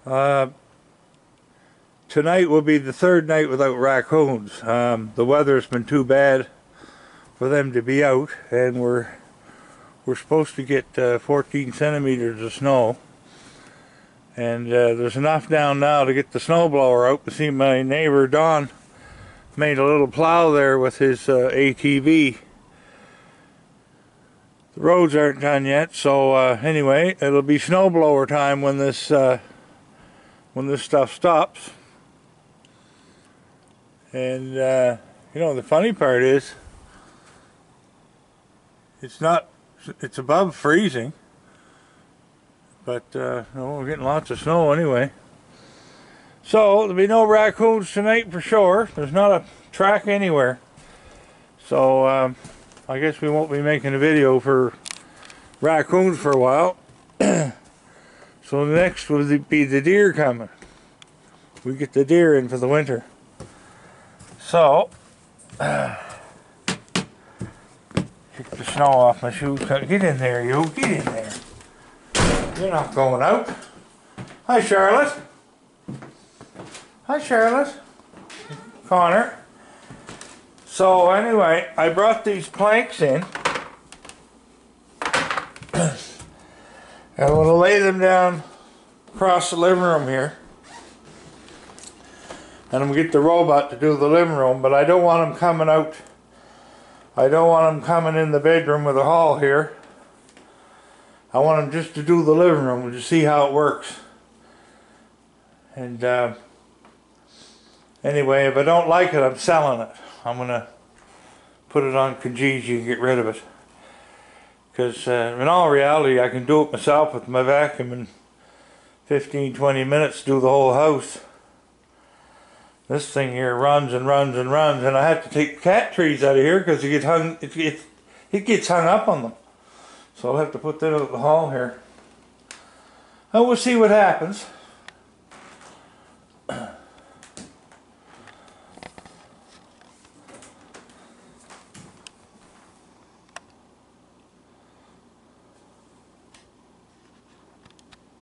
Uh, Tonight will be the third night without raccoons. The weather's been too bad for them to be out, and we're supposed to get 14 centimeters of snow. And there's enough down now to get the snowblower out. You see my neighbor Don made a little plow there with his ATV. The roads aren't done yet, so anyway, it'll be snowblower time when this stuff stops. And you know, the funny part is, it's above freezing, but no, we're getting lots of snow anyway. So there'll be no raccoons tonight for sure. There's not a track anywhere, so I guess we won't be making a video for raccoons for a while. So the next will be the deer coming. We get the deer in for the winter. So, kick the snow off my shoes. Get in there, you. Get in there. You're not going out. Hi, Charlotte. Hi, Charlotte. Connor. So, anyway, I brought these planks in. And I'm going to lay them down across the living room here. And I'm going to get the robot to do the living room, but I don't want him coming out. I don't want him coming in the bedroom with a hall here. I want him just to do the living room to see how it works. And anyway, if I don't like it, I'm selling it. I'm going to put it on Kijiji and get rid of it. Because in all reality, I can do it myself with my vacuum in 15-20 minutes, do the whole house. This thing here runs and runs and runs, and I have to take cat trees out of here because it gets hung up on them. So I'll have to put that out the hall here. And we'll see what happens.